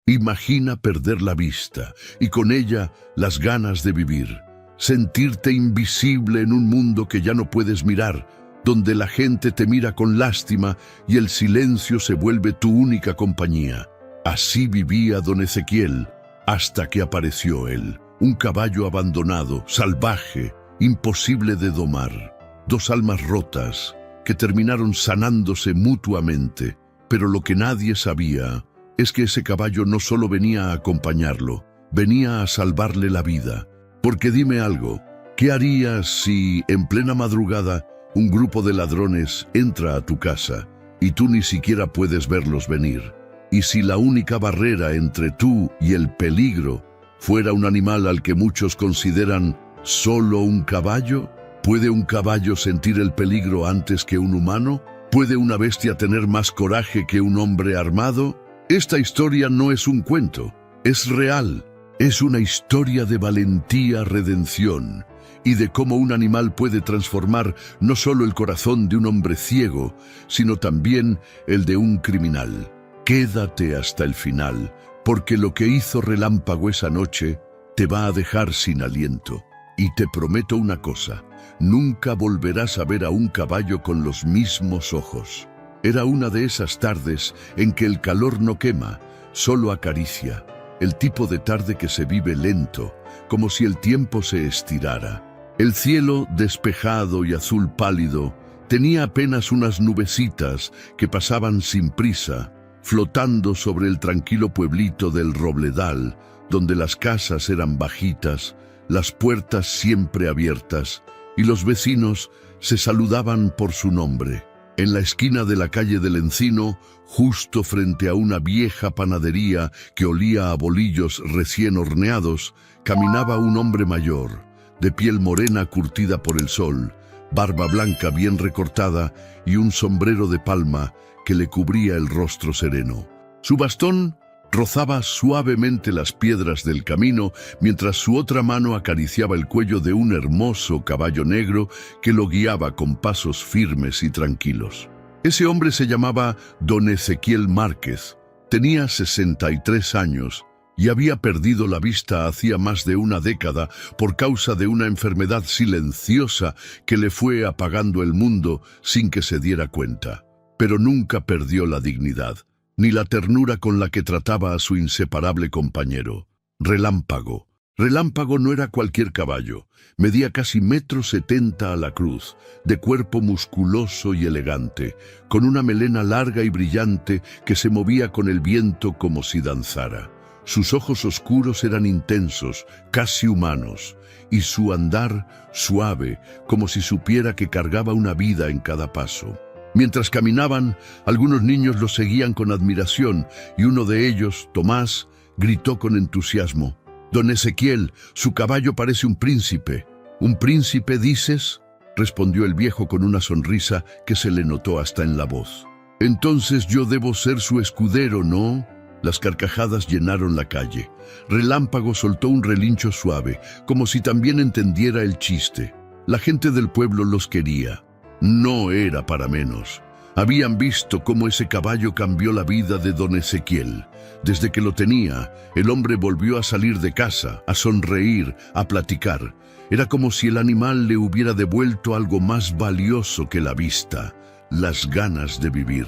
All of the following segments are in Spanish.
Imagina perder la vista y con ella las ganas de vivir. Sentirte invisible en un mundo que ya no puedes mirar, donde la gente te mira con lástima y el silencio se vuelve tu única compañía. Así vivía don Ezequiel, hasta que apareció él, un caballo abandonado, salvaje, imposible de domar. Dos almas rotas que terminaron sanándose mutuamente, pero lo que nadie sabía es que ese caballo no solo venía a acompañarlo, venía a salvarle la vida. Porque dime algo, ¿qué harías si en plena madrugada un grupo de ladrones entra a tu casa y tú ni siquiera puedes verlos venir? Y si la única barrera entre tú y el peligro fuera un animal al que muchos consideran solo un caballo, ¿puede un caballo sentir el peligro antes que un humano? ¿Puede una bestia tener más coraje que un hombre armado? Esta historia no es un cuento, es real. Es una historia de valentía, redención y de cómo un animal puede transformar no solo el corazón de un hombre ciego, sino también el de un criminal. Quédate hasta el final, porque lo que hizo Relámpago esa noche te va a dejar sin aliento. Y te prometo una cosa, nunca volverás a ver a un caballo con los mismos ojos. Era una de esas tardes en que el calor no quema, solo acaricia. El tipo de tarde que se vive lento, como si el tiempo se estirara. El cielo, despejado y azul pálido, tenía apenas unas nubecitas que pasaban sin prisa, flotando sobre el tranquilo pueblito del Robledal, donde las casas eran bajitas, las puertas siempre abiertas, y los vecinos se saludaban por su nombre. En la esquina de la calle del Encino, justo frente a una vieja panadería que olía a bolillos recién horneados, caminaba un hombre mayor, de piel morena curtida por el sol, barba blanca bien recortada y un sombrero de palma que le cubría el rostro sereno. Su bastón rozaba suavemente las piedras del camino, mientras su otra mano acariciaba el cuello de un hermoso caballo negro que lo guiaba con pasos firmes y tranquilos. Ese hombre se llamaba don Ezequiel Márquez, tenía 63 años y había perdido la vista hacía más de una década por causa de una enfermedad silenciosa que le fue apagando el mundo sin que se diera cuenta. Pero nunca perdió la dignidad, ni la ternura con la que trataba a su inseparable compañero, Relámpago. Relámpago no era cualquier caballo, medía casi 1,70 m a la cruz, de cuerpo musculoso y elegante, con una melena larga y brillante que se movía con el viento como si danzara. Sus ojos oscuros eran intensos, casi humanos, y su andar suave, como si supiera que cargaba una vida en cada paso. Mientras caminaban, algunos niños lo seguían con admiración y uno de ellos, Tomás, gritó con entusiasmo: «Don Ezequiel, su caballo parece un príncipe». «¿Un príncipe, dices?», respondió el viejo con una sonrisa que se le notó hasta en la voz. «Entonces yo debo ser su escudero, ¿no?». Las carcajadas llenaron la calle. Relámpago soltó un relincho suave, como si también entendiera el chiste. La gente del pueblo los quería. No era para menos. Habían visto cómo ese caballo cambió la vida de don Ezequiel. Desde que lo tenía, el hombre volvió a salir de casa, a sonreír, a platicar. Era como si el animal le hubiera devuelto algo más valioso que la vista, las ganas de vivir.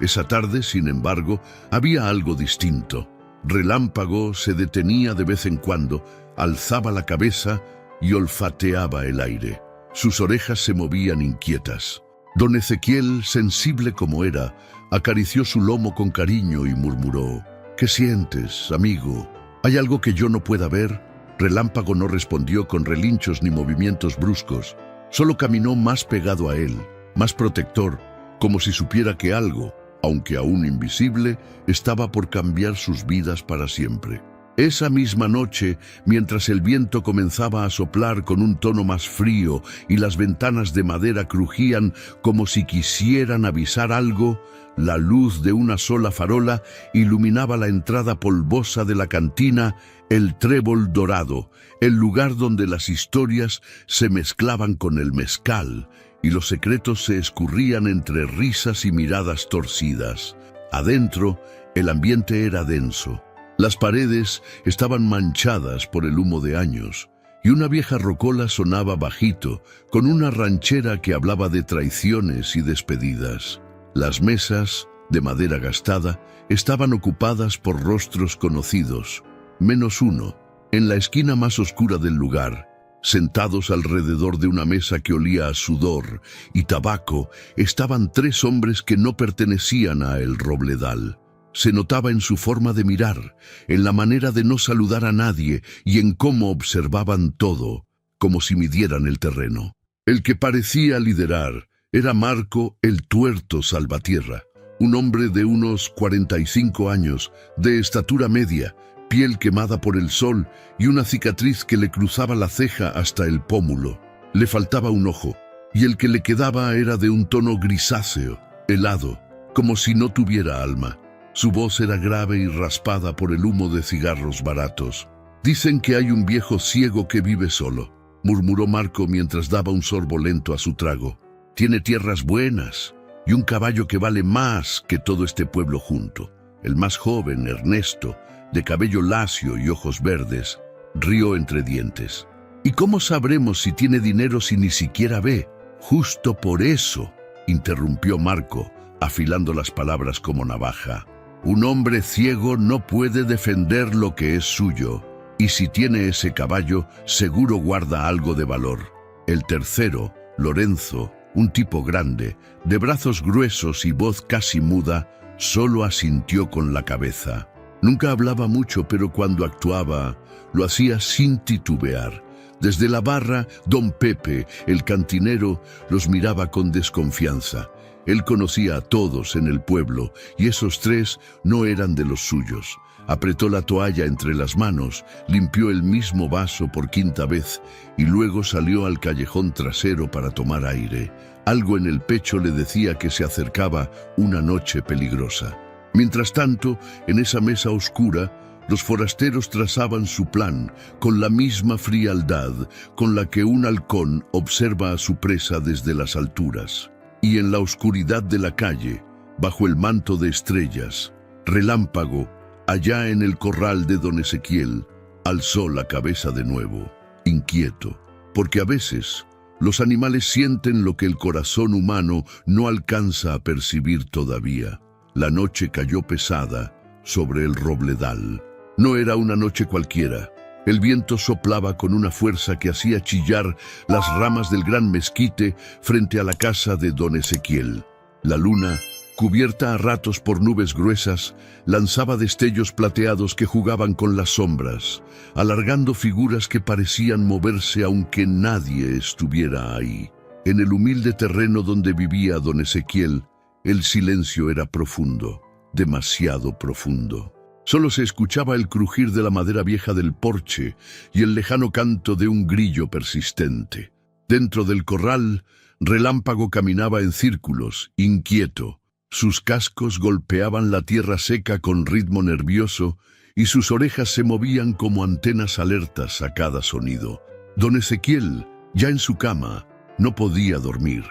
Esa tarde, sin embargo, había algo distinto. Relámpago se detenía de vez en cuando, alzaba la cabeza y olfateaba el aire. Sus orejas se movían inquietas. Don Ezequiel, sensible como era, acarició su lomo con cariño y murmuró: «¿Qué sientes, amigo? ¿Hay algo que yo no pueda ver?». Relámpago no respondió con relinchos ni movimientos bruscos. Solo caminó más pegado a él, más protector, como si supiera que algo, aunque aún invisible, estaba por cambiar sus vidas para siempre. Esa misma noche, mientras el viento comenzaba a soplar con un tono más frío y las ventanas de madera crujían como si quisieran avisar algo, la luz de una sola farola iluminaba la entrada polvosa de la cantina, el Trébol Dorado, el lugar donde las historias se mezclaban con el mezcal y los secretos se escurrían entre risas y miradas torcidas. Adentro, el ambiente era denso. Las paredes estaban manchadas por el humo de años, y una vieja rocola sonaba bajito, con una ranchera que hablaba de traiciones y despedidas. Las mesas, de madera gastada, estaban ocupadas por rostros conocidos, menos uno, en la esquina más oscura del lugar. Sentados alrededor de una mesa que olía a sudor y tabaco, estaban 3 hombres que no pertenecían a El Robledal. Se notaba en su forma de mirar, en la manera de no saludar a nadie y en cómo observaban todo, como si midieran el terreno. El que parecía liderar era Marco el Tuerto Salvatierra, un hombre de unos 45 años, de estatura media, piel quemada por el sol y una cicatriz que le cruzaba la ceja hasta el pómulo. Le faltaba un ojo, y el que le quedaba era de un tono grisáceo, helado, como si no tuviera alma. Su voz era grave y raspada por el humo de cigarros baratos. «Dicen que hay un viejo ciego que vive solo», murmuró Marco mientras daba un sorbo lento a su trago. «Tiene tierras buenas y un caballo que vale más que todo este pueblo junto». El más joven, Ernesto, de cabello lacio y ojos verdes, rió entre dientes. «¿Y cómo sabremos si tiene dinero si ni siquiera ve?» «Justo por eso», interrumpió Marco, afilando las palabras como navaja. «Un hombre ciego no puede defender lo que es suyo, y si tiene ese caballo, seguro guarda algo de valor». El tercero, Lorenzo, un tipo grande, de brazos gruesos y voz casi muda, solo asintió con la cabeza. Nunca hablaba mucho, pero cuando actuaba, lo hacía sin titubear. Desde la barra, don Pepe, el cantinero, los miraba con desconfianza. Él conocía a todos en el pueblo, y esos 3 no eran de los suyos. Apretó la toalla entre las manos, limpió el mismo vaso por 5ª vez, y luego salió al callejón trasero para tomar aire. Algo en el pecho le decía que se acercaba una noche peligrosa. Mientras tanto, en esa mesa oscura, los forasteros trazaban su plan, con la misma frialdad con la que un halcón observa a su presa desde las alturas. Y en la oscuridad de la calle, bajo el manto de estrellas, Relámpago, allá en el corral de don Ezequiel, alzó la cabeza de nuevo, inquieto, porque a veces los animales sienten lo que el corazón humano no alcanza a percibir todavía. La noche cayó pesada sobre el Robledal. No era una noche cualquiera. El viento soplaba con una fuerza que hacía chillar las ramas del gran mezquite frente a la casa de don Ezequiel. La luna, cubierta a ratos por nubes gruesas, lanzaba destellos plateados que jugaban con las sombras, alargando figuras que parecían moverse aunque nadie estuviera ahí. En el humilde terreno donde vivía don Ezequiel, el silencio era profundo, demasiado profundo. Solo se escuchaba el crujir de la madera vieja del porche y el lejano canto de un grillo persistente. Dentro del corral, Relámpago caminaba en círculos, inquieto. Sus cascos golpeaban la tierra seca con ritmo nervioso y sus orejas se movían como antenas alertas a cada sonido. Don Ezequiel, ya en su cama, no podía dormir.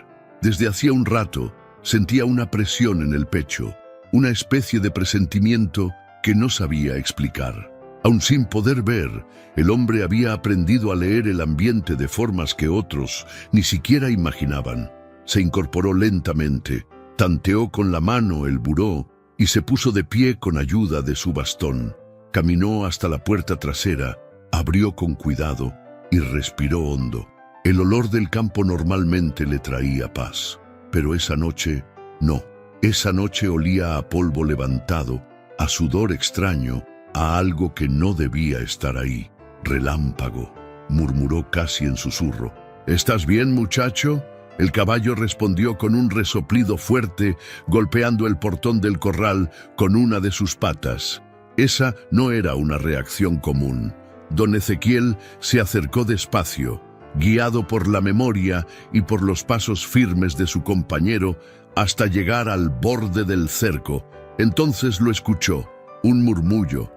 Desde hacía un rato sentía una presión en el pecho, una especie de presentimiento que no sabía explicar. Aun sin poder ver, el hombre había aprendido a leer el ambiente de formas que otros ni siquiera imaginaban. Se incorporó lentamente, tanteó con la mano el buró y se puso de pie con ayuda de su bastón. Caminó hasta la puerta trasera, abrió con cuidado y respiró hondo. El olor del campo normalmente le traía paz, pero esa noche no. Esa noche olía a polvo levantado, a sudor extraño, a algo que no debía estar ahí. «Relámpago», murmuró casi en susurro. «¿Estás bien, muchacho?». El caballo respondió con un resoplido fuerte, golpeando el portón del corral con una de sus patas. Esa no era una reacción común. Don Ezequiel se acercó despacio, guiado por la memoria y por los pasos firmes de su compañero, hasta llegar al borde del cerco. Entonces lo escuchó, un murmullo,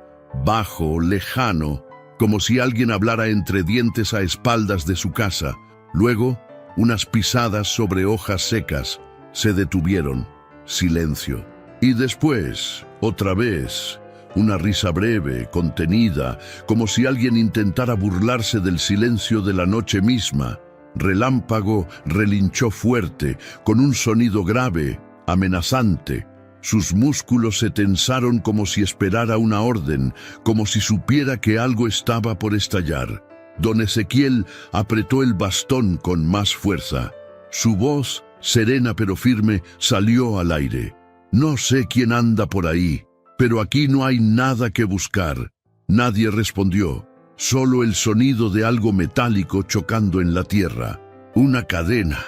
bajo, lejano, como si alguien hablara entre dientes a espaldas de su casa. Luego, unas pisadas sobre hojas secas. Se detuvieron. Silencio. Y después, otra vez, Una risa breve, contenida, como si alguien intentara burlarse del silencio de la noche misma. Relámpago relinchó fuerte, con un sonido grave, amenazante. Sus músculos se tensaron como si esperara una orden, como si supiera que algo estaba por estallar. Don Ezequiel apretó el bastón con más fuerza. Su voz, serena pero firme, salió al aire. «No sé quién anda por ahí, pero aquí no hay nada que buscar». Nadie respondió, solo el sonido de algo metálico chocando en la tierra. Una cadena,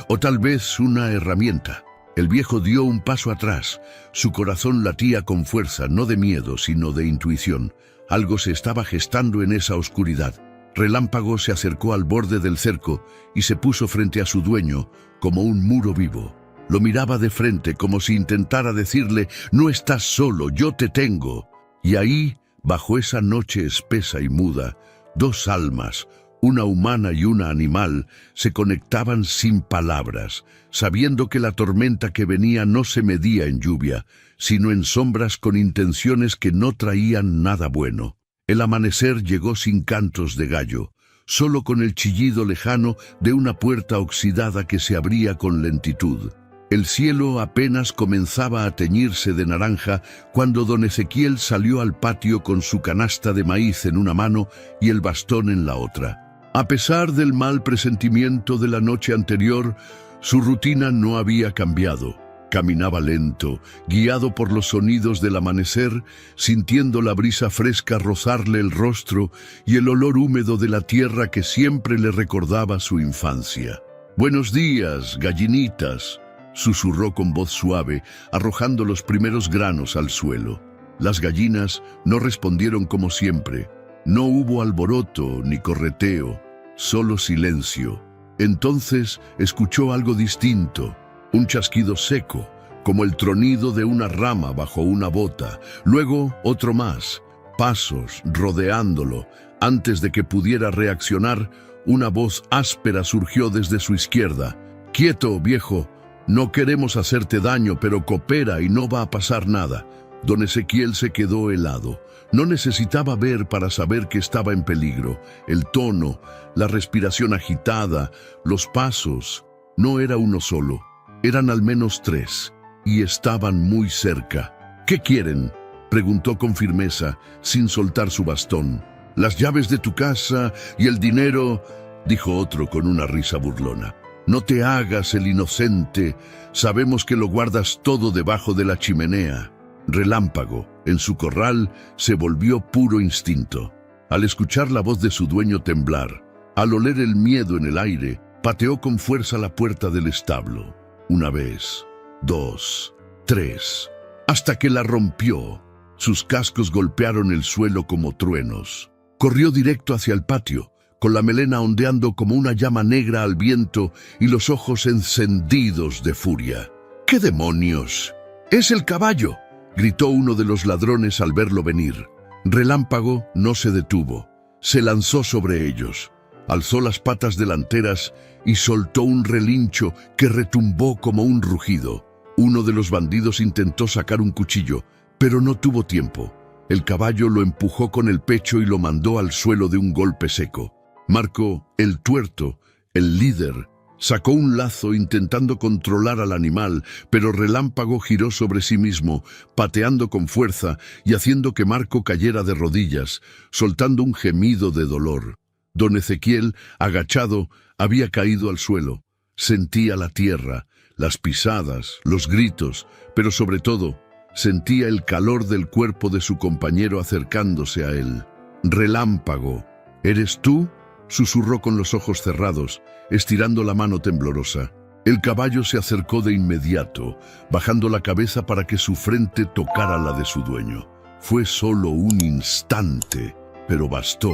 o tal vez una herramienta. El viejo dio un paso atrás. Su corazón latía con fuerza, no de miedo, sino de intuición. Algo se estaba gestando en esa oscuridad. Relámpago se acercó al borde del cerco y se puso frente a su dueño, como un muro vivo. Lo miraba de frente, como si intentara decirle, «No estás solo, yo te tengo». Y ahí, bajo esa noche espesa y muda, dos almas, una humana y una animal, se conectaban sin palabras, sabiendo que la tormenta que venía no se medía en lluvia, sino en sombras con intenciones que no traían nada bueno. El amanecer llegó sin cantos de gallo, solo con el chillido lejano de una puerta oxidada que se abría con lentitud. El cielo apenas comenzaba a teñirse de naranja cuando don Ezequiel salió al patio con su canasta de maíz en una mano y el bastón en la otra. A pesar del mal presentimiento de la noche anterior, su rutina no había cambiado. Caminaba lento, guiado por los sonidos del amanecer, sintiendo la brisa fresca rozarle el rostro y el olor húmedo de la tierra que siempre le recordaba su infancia. «Buenos días, gallinitas», susurró con voz suave, arrojando los primeros granos al suelo. Las gallinas no respondieron como siempre. No hubo alboroto ni correteo, solo silencio. Entonces escuchó algo distinto, un chasquido seco, como el tronido de una rama bajo una bota. Luego otro más, pasos rodeándolo. Antes de que pudiera reaccionar, una voz áspera surgió desde su izquierda. «Quieto, viejo, no queremos hacerte daño, pero coopera y no va a pasar nada». Don Ezequiel se quedó helado. No necesitaba ver para saber que estaba en peligro. El tono, la respiración agitada, los pasos. No era uno solo, eran al menos tres, y estaban muy cerca. «¿Qué quieren?», preguntó con firmeza, sin soltar su bastón. «Las llaves de tu casa y el dinero», dijo otro con una risa burlona. «No te hagas el inocente, sabemos que lo guardas todo debajo de la chimenea». Relámpago, en su corral, se volvió puro instinto. Al escuchar la voz de su dueño temblar, al oler el miedo en el aire, pateó con fuerza la puerta del establo. Una vez, dos, tres, hasta que la rompió. Sus cascos golpearon el suelo como truenos. Corrió directo hacia el patio, con la melena ondeando como una llama negra al viento y los ojos encendidos de furia. «¿Qué demonios? ¡Es el caballo!», gritó uno de los ladrones al verlo venir. Relámpago no se detuvo. Se lanzó sobre ellos. Alzó las patas delanteras y soltó un relincho que retumbó como un rugido. Uno de los bandidos intentó sacar un cuchillo, pero no tuvo tiempo. El caballo lo empujó con el pecho y lo mandó al suelo de un golpe seco. Marco, el tuerto, el líder, sacó un lazo intentando controlar al animal, pero Relámpago giró sobre sí mismo, pateando con fuerza y haciendo que Marco cayera de rodillas, soltando un gemido de dolor. Don Ezequiel, agachado, había caído al suelo. Sentía la tierra, las pisadas, los gritos, pero sobre todo, sentía el calor del cuerpo de su compañero acercándose a él. «Relámpago, ¿eres tú?», susurró con los ojos cerrados, estirando la mano temblorosa. El caballo se acercó de inmediato, bajando la cabeza para que su frente tocara la de su dueño. Fue solo un instante, pero bastó.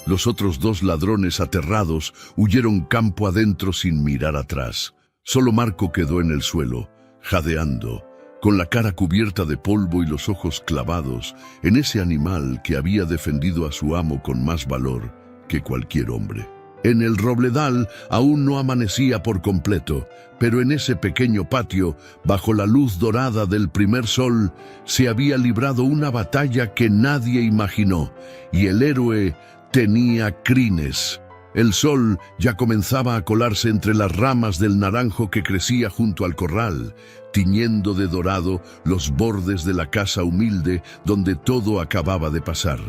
Los otros dos ladrones aterrados huyeron campo adentro sin mirar atrás. Solo Marco quedó en el suelo, jadeando, con la cara cubierta de polvo y los ojos clavados en ese animal que había defendido a su amo con más valor que cualquier hombre. En el Robledal aún no amanecía por completo, pero en ese pequeño patio, bajo la luz dorada del primer sol, se había librado una batalla que nadie imaginó, y el héroe tenía crines. El sol ya comenzaba a colarse entre las ramas del naranjo que crecía junto al corral, tiñendo de dorado los bordes de la casa humilde donde todo acababa de pasar.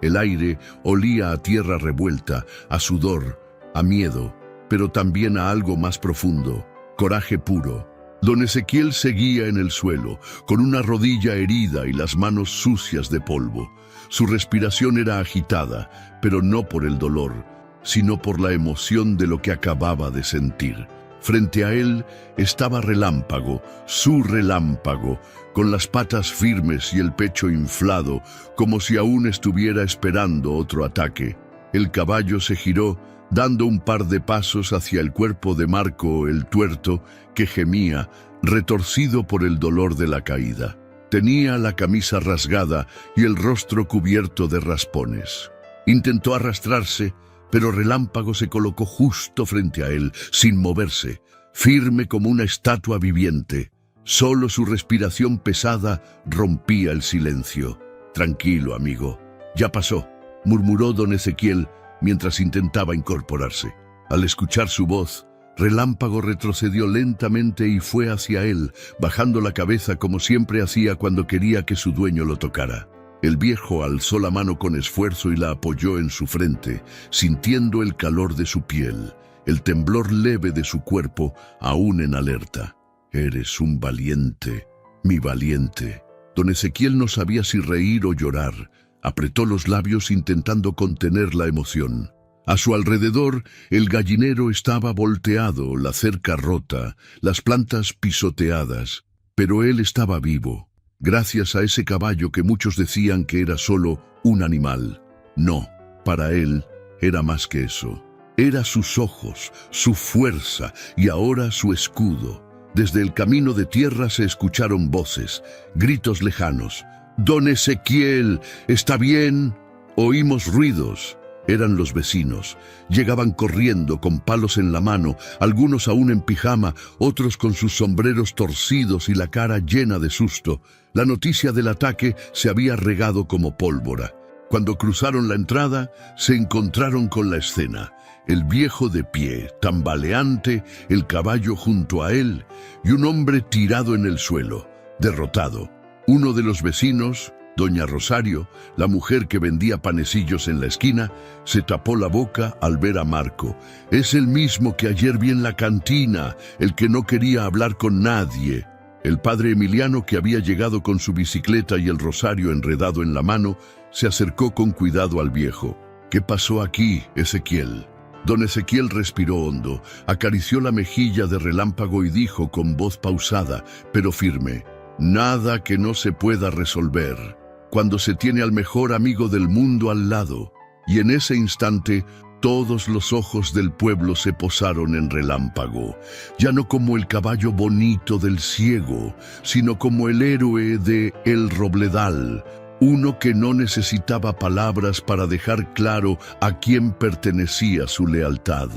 El aire olía a tierra revuelta, a sudor, a miedo, pero también a algo más profundo, coraje puro. Don Ezequiel seguía en el suelo, con una rodilla herida y las manos sucias de polvo. Su respiración era agitada, pero no por el dolor, sino por la emoción de lo que acababa de sentir. Frente a él estaba Relámpago, su Relámpago, con las patas firmes y el pecho inflado, como si aún estuviera esperando otro ataque. El caballo se giró, dando un par de pasos hacia el cuerpo de Marco el tuerto, que gemía, retorcido por el dolor de la caída. Tenía la camisa rasgada y el rostro cubierto de raspones. Intentó arrastrarse, pero Relámpago se colocó justo frente a él, sin moverse, firme como una estatua viviente. Solo su respiración pesada rompía el silencio. «Tranquilo, amigo, ya pasó», murmuró don Ezequiel mientras intentaba incorporarse. Al escuchar su voz, Relámpago retrocedió lentamente y fue hacia él, bajando la cabeza como siempre hacía cuando quería que su dueño lo tocara. El viejo alzó la mano con esfuerzo y la apoyó en su frente, sintiendo el calor de su piel, el temblor leve de su cuerpo, aún en alerta. «Eres un valiente, mi valiente». Don Ezequiel no sabía si reír o llorar. Apretó los labios intentando contener la emoción. A su alrededor, el gallinero estaba volteado, la cerca rota, las plantas pisoteadas, pero él estaba vivo, gracias a ese caballo que muchos decían que era solo un animal. No, para él era más que eso. Era sus ojos, su fuerza y ahora su escudo. Desde el camino de tierra se escucharon voces, gritos lejanos. «¡Don Ezequiel! ¿Está bien?» Oímos ruidos. Eran los vecinos. Llegaban corriendo con palos en la mano, algunos aún en pijama, otros con sus sombreros torcidos y la cara llena de susto. La noticia del ataque se había regado como pólvora. Cuando cruzaron la entrada, se encontraron con la escena. El viejo de pie, tambaleante, el caballo junto a él y un hombre tirado en el suelo, derrotado. Uno de los vecinos, doña Rosario, la mujer que vendía panecillos en la esquina, se tapó la boca al ver a Marco. «Es el mismo que ayer vi en la cantina, el que no quería hablar con nadie». El padre Emiliano, que había llegado con su bicicleta y el rosario enredado en la mano, se acercó con cuidado al viejo. «¿Qué pasó aquí, Ezequiel?» Don Ezequiel respiró hondo, acarició la mejilla de Relámpago y dijo con voz pausada, pero firme: «Nada que no se pueda resolver cuando se tiene al mejor amigo del mundo al lado». Y en ese instante, todos los ojos del pueblo se posaron en Relámpago, ya no como el caballo bonito del ciego, sino como el héroe de El Robledal, uno que no necesitaba palabras para dejar claro a quién pertenecía su lealtad.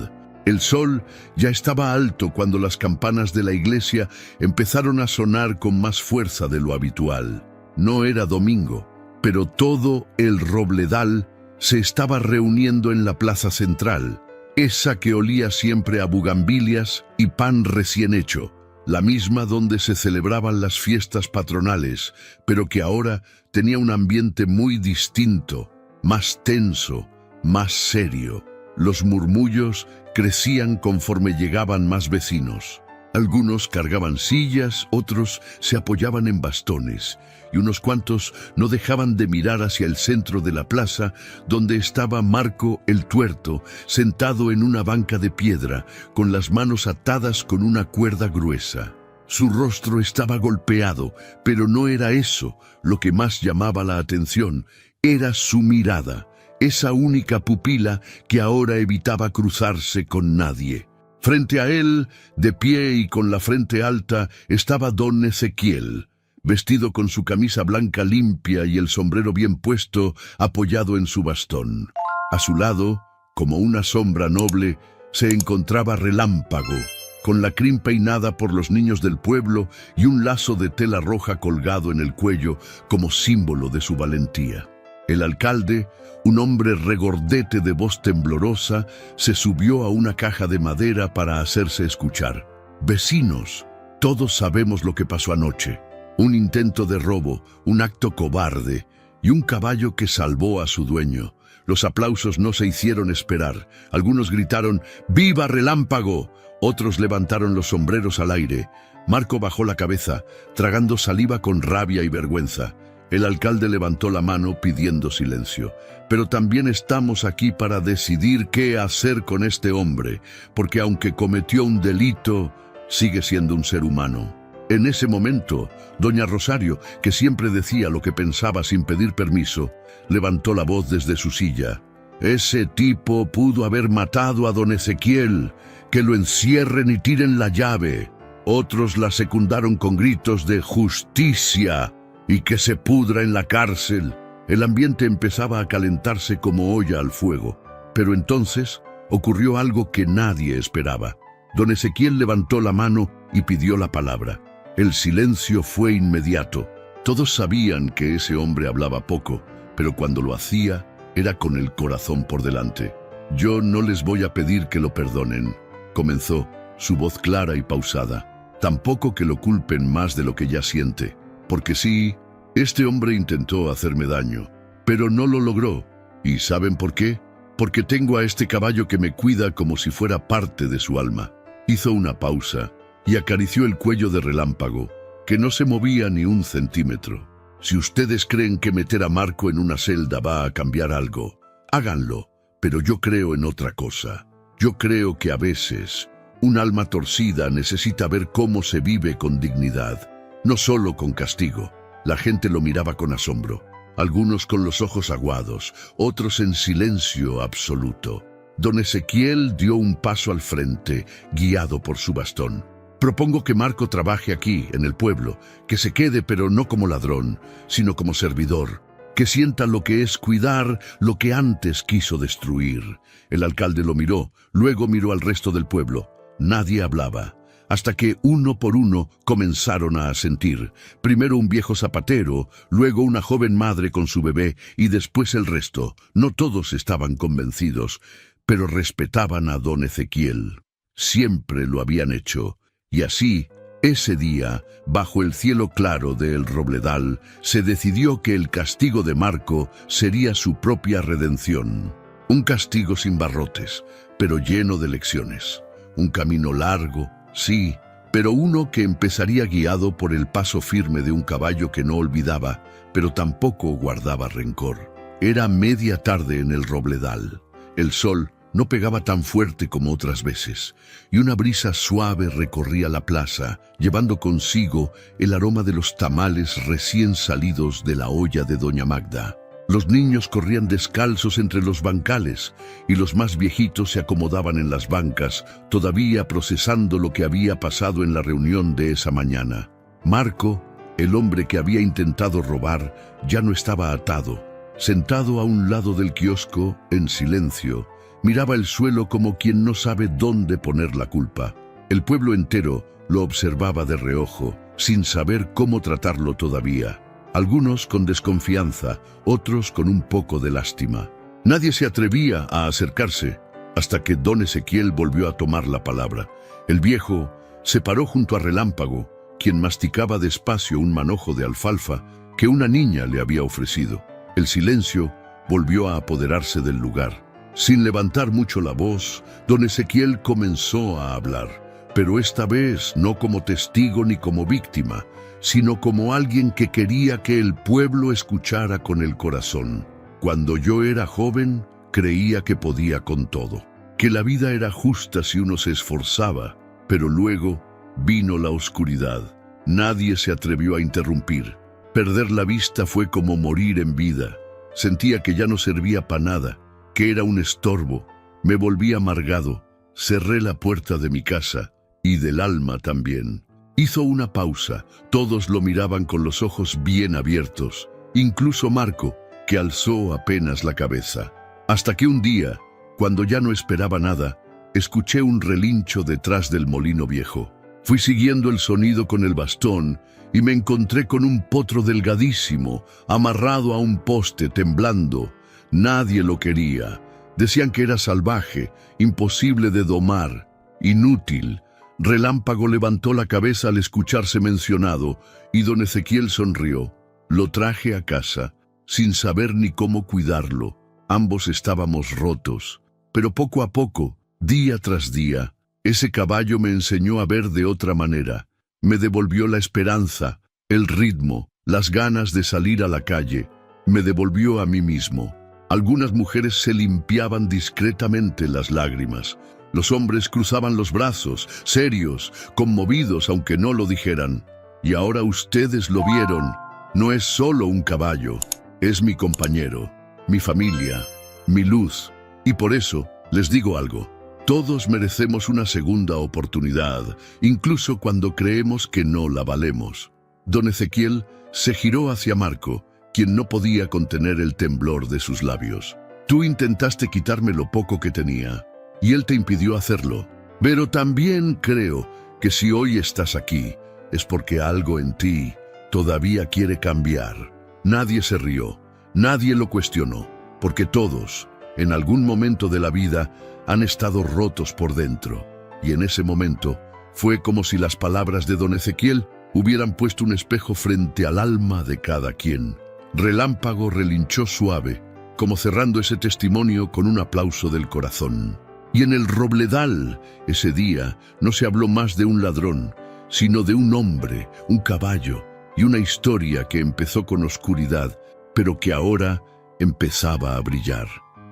El sol ya estaba alto cuando las campanas de la iglesia empezaron a sonar con más fuerza de lo habitual. No era domingo, pero todo El Robledal se estaba reuniendo en la plaza central, esa que olía siempre a bugambilias y pan recién hecho, la misma donde se celebraban las fiestas patronales, pero que ahora tenía un ambiente muy distinto, más tenso, más serio. Los murmullos crecían conforme llegaban más vecinos. Algunos cargaban sillas, otros se apoyaban en bastones, y unos cuantos no dejaban de mirar hacia el centro de la plaza, donde estaba Marco el tuerto, sentado en una banca de piedra, con las manos atadas con una cuerda gruesa. Su rostro estaba golpeado, pero no era eso lo que más llamaba la atención, era su mirada, esa única pupila que ahora evitaba cruzarse con nadie. Frente a él, de pie y con la frente alta, estaba don Ezequiel, vestido con su camisa blanca limpia y el sombrero bien puesto, apoyado en su bastón. A su lado, Como una sombra noble, se encontraba Relámpago, con la crin peinada por los niños del pueblo y un lazo de tela roja colgado en el cuello como símbolo de su valentía. El alcalde, un hombre regordete de voz temblorosa, se subió a una caja de madera para hacerse escuchar. «Vecinos, todos sabemos lo que pasó anoche. Un intento de robo, un acto cobarde y un caballo que salvó a su dueño». Los aplausos no se hicieron esperar. Algunos gritaron «¡Viva Relámpago!». Otros levantaron los sombreros al aire. Marco bajó la cabeza, tragando saliva con rabia y vergüenza. El alcalde levantó la mano pidiendo silencio. «Pero también estamos aquí para decidir qué hacer con este hombre, porque aunque cometió un delito, sigue siendo un ser humano». En ese momento, doña Rosario, que siempre decía lo que pensaba sin pedir permiso, levantó la voz desde su silla. «Ese tipo pudo haber matado a don Ezequiel. Que lo encierren y tiren la llave». Otros la secundaron con gritos de «justicia» y «que se pudra en la cárcel». El ambiente empezaba a calentarse como olla al fuego. Pero entonces ocurrió algo que nadie esperaba. Don Ezequiel levantó la mano y pidió la palabra. El silencio fue inmediato. Todos sabían que ese hombre hablaba poco, pero cuando lo hacía, era con el corazón por delante. «Yo no les voy a pedir que lo perdonen», comenzó, su voz clara y pausada. «Tampoco que lo culpen más de lo que ya siente. Porque sí, este hombre intentó hacerme daño, pero no lo logró. ¿Y saben por qué? Porque tengo a este caballo que me cuida como si fuera parte de su alma». Hizo una pausa y acarició el cuello de Relámpago, que no se movía ni un centímetro. «Si ustedes creen que meter a Marco en una celda va a cambiar algo, háganlo, pero yo creo en otra cosa. Yo creo que a veces un alma torcida necesita ver cómo se vive con dignidad, no solo con castigo». La gente lo miraba con asombro, algunos con los ojos aguados, otros en silencio absoluto. Don Ezequiel dio un paso al frente, guiado por su bastón. «Propongo que Marco trabaje aquí, en el pueblo, que se quede pero no como ladrón, sino como servidor, que sienta lo que es cuidar lo que antes quiso destruir». El alcalde lo miró, luego miró al resto del pueblo. Nadie hablaba, hasta que uno por uno comenzaron a asentir. Primero un viejo zapatero, luego una joven madre con su bebé y después el resto. No todos estaban convencidos, pero respetaban a don Ezequiel. Siempre lo habían hecho. Y así, ese día, bajo el cielo claro de El Robledal, se decidió que el castigo de Marco sería su propia redención. Un castigo sin barrotes, pero lleno de lecciones. Un camino largo, sí, pero uno que empezaría guiado por el paso firme de un caballo que no olvidaba, pero tampoco guardaba rencor. Era media tarde en El Robledal. El sol no pegaba tan fuerte como otras veces, y una brisa suave recorría la plaza, llevando consigo el aroma de los tamales recién salidos de la olla de doña Magda. Los niños corrían descalzos entre los bancales, y los más viejitos se acomodaban en las bancas, todavía procesando lo que había pasado en la reunión de esa mañana. Marco, el hombre que había intentado robar, ya no estaba atado. Sentado a un lado del kiosco, en silencio, miraba el suelo como quien no sabe dónde poner la culpa. El pueblo entero lo observaba de reojo, sin saber cómo tratarlo todavía. Algunos con desconfianza, otros con un poco de lástima. Nadie se atrevía a acercarse, hasta que don Ezequiel volvió a tomar la palabra. El viejo se paró junto a Relámpago, quien masticaba despacio un manojo de alfalfa que una niña le había ofrecido. El silencio volvió a apoderarse del lugar. Sin levantar mucho la voz, don Ezequiel comenzó a hablar, pero esta vez no como testigo ni como víctima, sino como alguien que quería que el pueblo escuchara con el corazón. Cuando yo era joven, creía que podía con todo, que la vida era justa si uno se esforzaba, pero luego vino la oscuridad. Nadie se atrevió a interrumpir. Perder la vista fue como morir en vida. Sentía que ya no servía para nada, que era un estorbo. Me volví amargado, cerré la puerta de mi casa y del alma también. Hizo una pausa, todos lo miraban con los ojos bien abiertos, incluso Marco, que alzó apenas la cabeza. Hasta que un día, Cuando ya no esperaba nada, escuché un relincho detrás del molino viejo. Fui siguiendo el sonido con el bastón y me encontré con un potro delgadísimo, amarrado a un poste, temblando. Nadie lo quería. Decían que era salvaje, imposible de domar, inútil. Relámpago levantó la cabeza al escucharse mencionado y don Ezequiel sonrió. Lo traje a casa, sin saber ni cómo cuidarlo. Ambos estábamos rotos, pero poco a poco, día tras día, ese caballo me enseñó a ver de otra manera. Me devolvió la esperanza, el ritmo, las ganas de salir a la calle. Me devolvió a mí mismo. Algunas mujeres se limpiaban discretamente las lágrimas. Los hombres cruzaban los brazos, serios, conmovidos aunque no lo dijeran. Y ahora ustedes lo vieron. No es solo un caballo, es mi compañero, mi familia, mi luz. Y por eso les digo algo. Todos merecemos una segunda oportunidad, incluso cuando creemos que no la valemos. Don Ezequiel se giró hacia Marco, quien no podía contener el temblor de sus labios. Tú intentaste quitarme lo poco que tenía, y él te impidió hacerlo. Pero también creo que si hoy estás aquí, es porque algo en ti todavía quiere cambiar. Nadie se rió, nadie lo cuestionó, porque todos, en algún momento de la vida, han estado rotos por dentro. Y en ese momento, fue como si las palabras de don Ezequiel hubieran puesto un espejo frente al alma de cada quien. Relámpago relinchó suave, como cerrando ese testimonio con un aplauso del corazón. Y en el Robledal, ese día, no se habló más de un ladrón, sino de un hombre, un caballo y una historia que empezó con oscuridad, pero que ahora empezaba a brillar.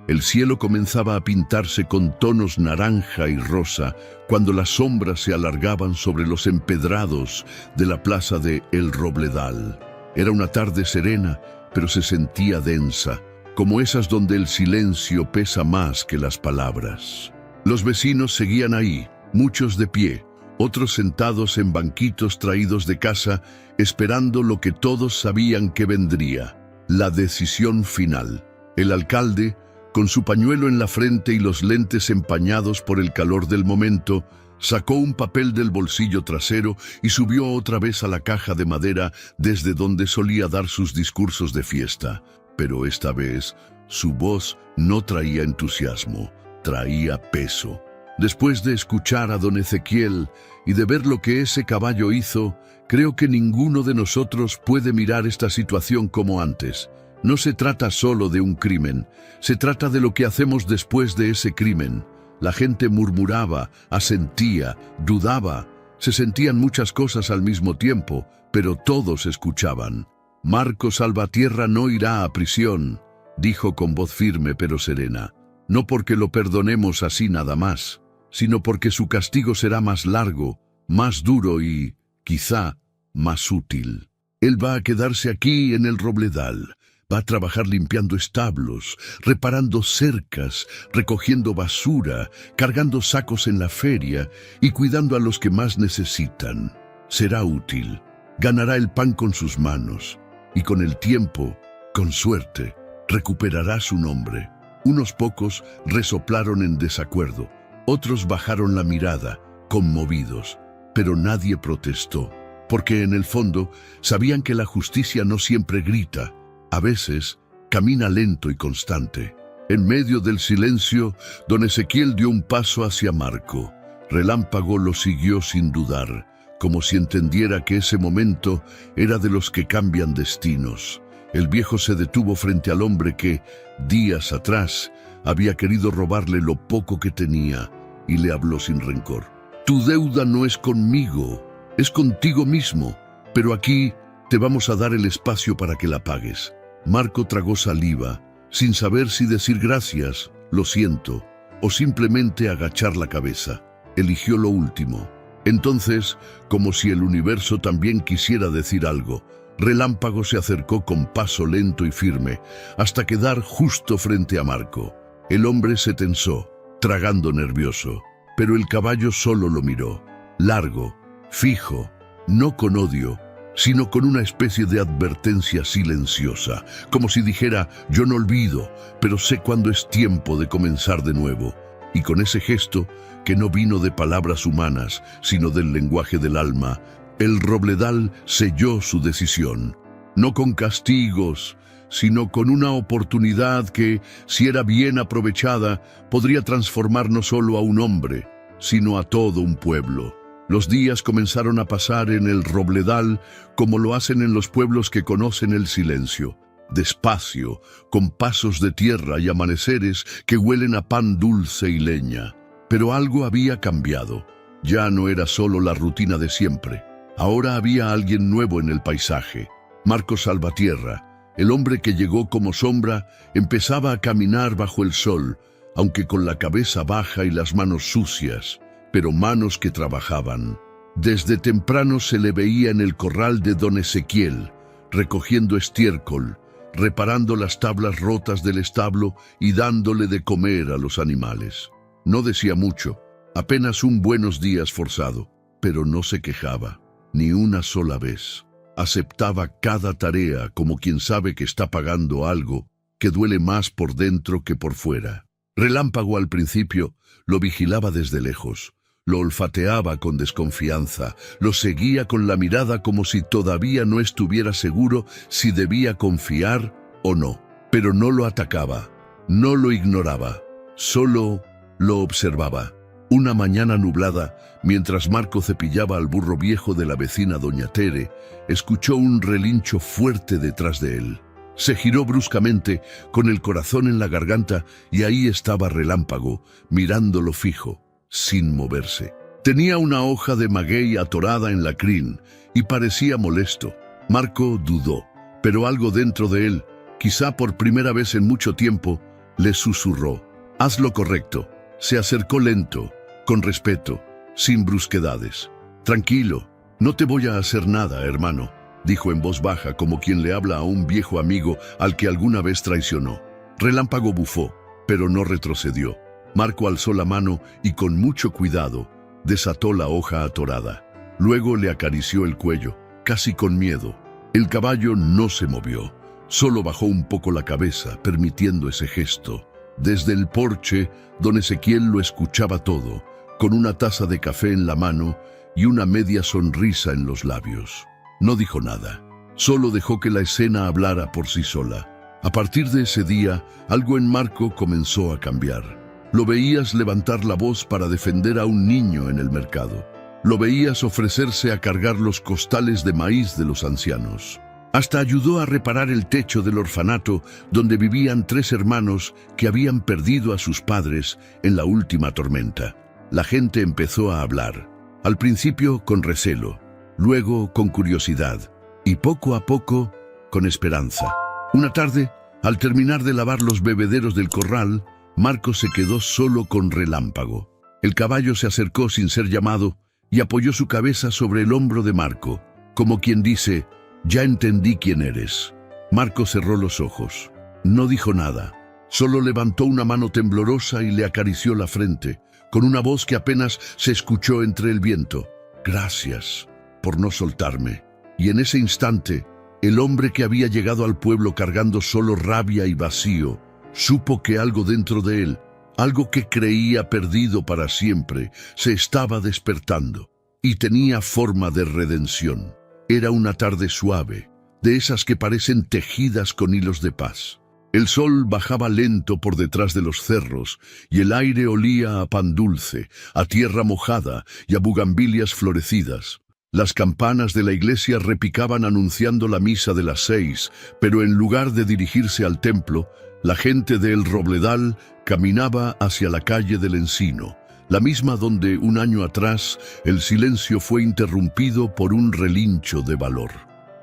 El cielo comenzaba a pintarse con tonos naranja y rosa cuando las sombras se alargaban sobre los empedrados de la plaza de El Robledal. Era una tarde serena, pero se sentía densa, como esas donde el silencio pesa más que las palabras. Los vecinos seguían ahí, muchos de pie, otros sentados en banquitos traídos de casa, esperando lo que todos sabían que vendría, la decisión final. El alcalde, con su pañuelo en la frente y los lentes empañados por el calor del momento, sacó un papel del bolsillo trasero y subió otra vez a la caja de madera desde donde solía dar sus discursos de fiesta. Pero esta vez, su voz no traía entusiasmo, traía peso. Después de escuchar a don Ezequiel y de ver lo que ese caballo hizo, creo que ninguno de nosotros puede mirar esta situación como antes. No se trata solo de un crimen, se trata de lo que hacemos después de ese crimen. La gente murmuraba, asentía, dudaba, se sentían muchas cosas al mismo tiempo, pero todos escuchaban. Marco Salvatierra no irá a prisión, dijo con voz firme pero serena. No porque lo perdonemos así nada más, sino porque su castigo será más largo, más duro y, quizá, más útil. Él va a quedarse aquí en el Robledal. Va a trabajar limpiando establos, reparando cercas, recogiendo basura, cargando sacos en la feria y cuidando a los que más necesitan. Será útil. Ganará el pan con sus manos y con el tiempo, con suerte, recuperará su nombre. Unos pocos resoplaron en desacuerdo, otros bajaron la mirada, conmovidos, pero nadie protestó, porque en el fondo sabían que la justicia no siempre grita. A veces, camina lento y constante. En medio del silencio, don Ezequiel dio un paso hacia Marco. Relámpago lo siguió sin dudar, como si entendiera que ese momento era de los que cambian destinos. El viejo se detuvo frente al hombre que, días atrás, había querido robarle lo poco que tenía, y le habló sin rencor. Tu deuda no es conmigo, es contigo mismo, pero aquí te vamos a dar el espacio para que la pagues. Marco tragó saliva, sin saber si decir gracias, lo siento, o simplemente agachar la cabeza. Eligió lo último. Entonces, como si el universo también quisiera decir algo, Relámpago se acercó con paso lento y firme, hasta quedar justo frente a Marco. El hombre se tensó, tragando nervioso, pero el caballo solo lo miró, largo, fijo, no con odio, sino con una especie de advertencia silenciosa, como si dijera: yo no olvido, pero sé cuándo es tiempo de comenzar de nuevo. Y con ese gesto, que no vino de palabras humanas, sino del lenguaje del alma, el robledal selló su decisión, no con castigos, sino con una oportunidad que, si era bien aprovechada, podría transformar no solo a un hombre, sino a todo un pueblo. Los días comenzaron a pasar en el robledal como lo hacen en los pueblos que conocen el silencio, despacio, con pasos de tierra y amaneceres que huelen a pan dulce y leña. Pero algo había cambiado. Ya no era solo la rutina de siempre. Ahora había alguien nuevo en el paisaje. Marcos Salvatierra, el hombre que llegó como sombra, empezaba a caminar bajo el sol, aunque con la cabeza baja y las manos sucias, pero manos que trabajaban. Desde temprano se le veía en el corral de don Ezequiel, recogiendo estiércol, reparando las tablas rotas del establo y dándole de comer a los animales. No decía mucho, apenas un buenos días forzado, pero no se quejaba, ni una sola vez. Aceptaba cada tarea como quien sabe que está pagando algo que duele más por dentro que por fuera. Relámpago al principio lo vigilaba desde lejos, lo olfateaba con desconfianza, lo seguía con la mirada como si todavía no estuviera seguro si debía confiar o no. Pero no lo atacaba, no lo ignoraba, solo lo observaba. Una mañana nublada, mientras Marco cepillaba al burro viejo de la vecina doña Tere, escuchó un relincho fuerte detrás de él. Se giró bruscamente, con el corazón en la garganta, y ahí estaba Relámpago, mirándolo fijo, sin moverse. Tenía una hoja de maguey atorada en la crin, y parecía molesto. Marco dudó, pero algo dentro de él, quizá por primera vez en mucho tiempo, le susurró: haz lo correcto. Se acercó lento, con respeto, sin brusquedades. Tranquilo, no te voy a hacer nada, hermano, dijo en voz baja como quien le habla a un viejo amigo al que alguna vez traicionó. Relámpago bufó, pero no retrocedió. Marco alzó la mano y con mucho cuidado desató la hoja atorada. Luego le acarició el cuello, casi con miedo. El caballo no se movió, solo bajó un poco la cabeza, permitiendo ese gesto. Desde el porche, don Ezequiel lo escuchaba todo, con una taza de café en la mano y una media sonrisa en los labios. No dijo nada, solo dejó que la escena hablara por sí sola. A partir de ese día, algo en Marco comenzó a cambiar. Lo veías levantar la voz para defender a un niño en el mercado. Lo veías ofrecerse a cargar los costales de maíz de los ancianos. Hasta ayudó a reparar el techo del orfanato donde vivían 3 hermanos que habían perdido a sus padres en la última tormenta. La gente empezó a hablar, al principio con recelo, luego con curiosidad y poco a poco con esperanza. Una tarde, al terminar de lavar los bebederos del corral, Marco se quedó solo con Relámpago. El caballo se acercó sin ser llamado y apoyó su cabeza sobre el hombro de Marco, como quien dice: ya entendí quién eres. Marco cerró los ojos. No dijo nada. Solo levantó una mano temblorosa y le acarició la frente, con una voz que apenas se escuchó entre el viento. Gracias por no soltarme. Y en ese instante, el hombre que había llegado al pueblo cargando solo rabia y vacío, supo que algo dentro de él, algo que creía perdido para siempre, se estaba despertando. Y tenía forma de redención. Era una tarde suave, de esas que parecen tejidas con hilos de paz. El sol bajaba lento por detrás de los cerros y el aire olía a pan dulce, a tierra mojada y a bugambilias florecidas. Las campanas de la iglesia repicaban anunciando la misa de las 6, pero en lugar de dirigirse al templo, la gente de El Robledal caminaba hacia la calle del Encino, la misma donde un año atrás el silencio fue interrumpido por un relincho de valor.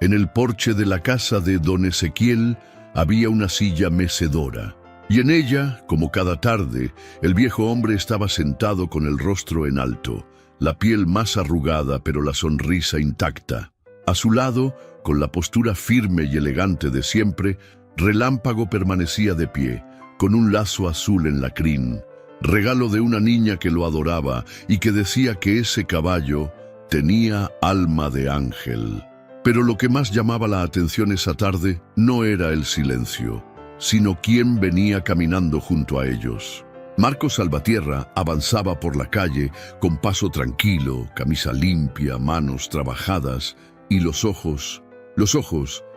En el porche de la casa de don Ezequiel había una silla mecedora, y en ella, como cada tarde, el viejo hombre estaba sentado con el rostro en alto, la piel más arrugada pero la sonrisa intacta. A su lado, con la postura firme y elegante de siempre, Relámpago permanecía de pie, con un lazo azul en la crin, regalo de una niña que lo adoraba y que decía que ese caballo tenía alma de ángel. Pero lo que más llamaba la atención esa tarde no era el silencio, sino quién venía caminando junto a ellos. Marco Salvatierra avanzaba por la calle con paso tranquilo, camisa limpia, manos trabajadas y los ojos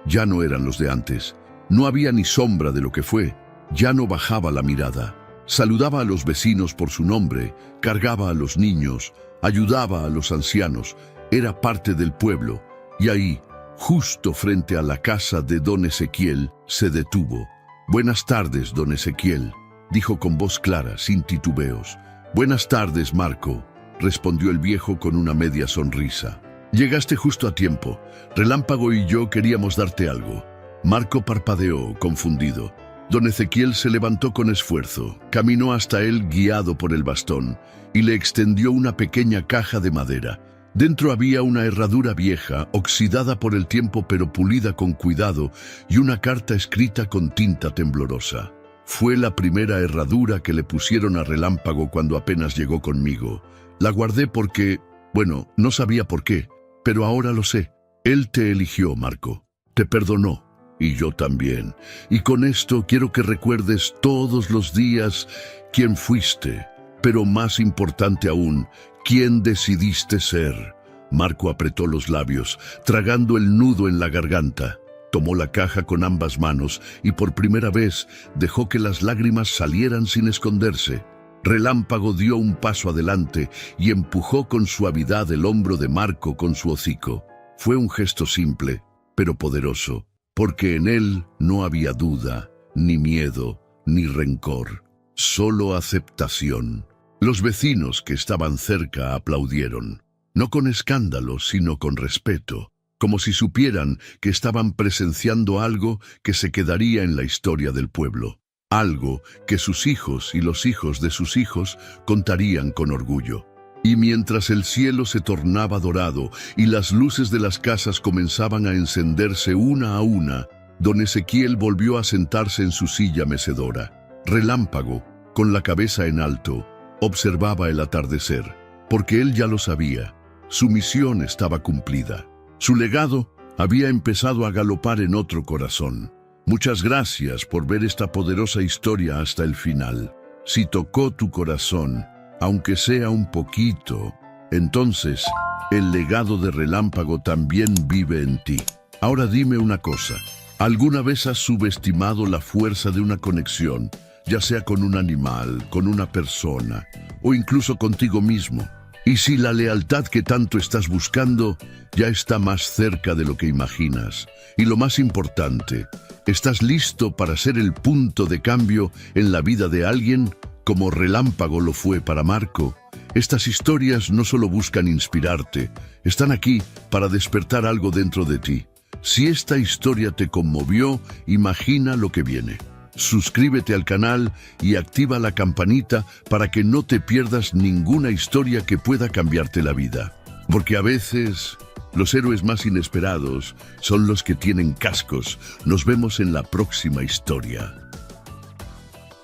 ya no eran los de antes. No había ni sombra de lo que fue, ya no bajaba la mirada. Saludaba a los vecinos por su nombre, cargaba a los niños, ayudaba a los ancianos, era parte del pueblo. Y ahí, justo frente a la casa de don Ezequiel, se detuvo. «Buenas tardes, don Ezequiel», dijo con voz clara, sin titubeos. «Buenas tardes, Marco», respondió el viejo con una media sonrisa. «Llegaste justo a tiempo. Relámpago y yo queríamos darte algo». Marco parpadeó, confundido. Don Ezequiel se levantó con esfuerzo, caminó hasta él guiado por el bastón y le extendió una pequeña caja de madera. Dentro había una herradura vieja, oxidada por el tiempo pero pulida con cuidado, y una carta escrita con tinta temblorosa. Fue la primera herradura que le pusieron a Relámpago cuando apenas llegó conmigo. La guardé porque, bueno, no sabía por qué, pero ahora lo sé. Él te eligió, Marco. Te perdonó. Y yo también. Y con esto quiero que recuerdes todos los días quién fuiste, pero más importante aún, quién decidiste ser. Marco apretó los labios, tragando el nudo en la garganta. Tomó la caja con ambas manos y por primera vez dejó que las lágrimas salieran sin esconderse. Relámpago dio un paso adelante y empujó con suavidad el hombro de Marco con su hocico. Fue un gesto simple, pero poderoso, porque en él no había duda, ni miedo, ni rencor, solo aceptación. Los vecinos que estaban cerca aplaudieron, no con escándalo, sino con respeto, como si supieran que estaban presenciando algo que se quedaría en la historia del pueblo, algo que sus hijos y los hijos de sus hijos contarían con orgullo. Y mientras el cielo se tornaba dorado y las luces de las casas comenzaban a encenderse una a una, don Ezequiel volvió a sentarse en su silla mecedora. Relámpago, con la cabeza en alto, observaba el atardecer, porque él ya lo sabía. Su misión estaba cumplida. Su legado había empezado a galopar en otro corazón. Muchas gracias por ver esta poderosa historia hasta el final. Si tocó tu corazón, aunque sea un poquito, entonces el legado de Relámpago también vive en ti. Ahora dime una cosa, ¿alguna vez has subestimado la fuerza de una conexión, ya sea con un animal, con una persona o incluso contigo mismo? Y si la lealtad que tanto estás buscando ya está más cerca de lo que imaginas. Y lo más importante, ¿estás listo para ser el punto de cambio en la vida de alguien como Relámpago lo fue para Marco? Estas historias no solo buscan inspirarte, están aquí para despertar algo dentro de ti. Si esta historia te conmovió, imagina lo que viene. Suscríbete al canal y activa la campanita para que no te pierdas ninguna historia que pueda cambiarte la vida. Porque a veces los héroes más inesperados son los que tienen cascos. Nos vemos en la próxima historia.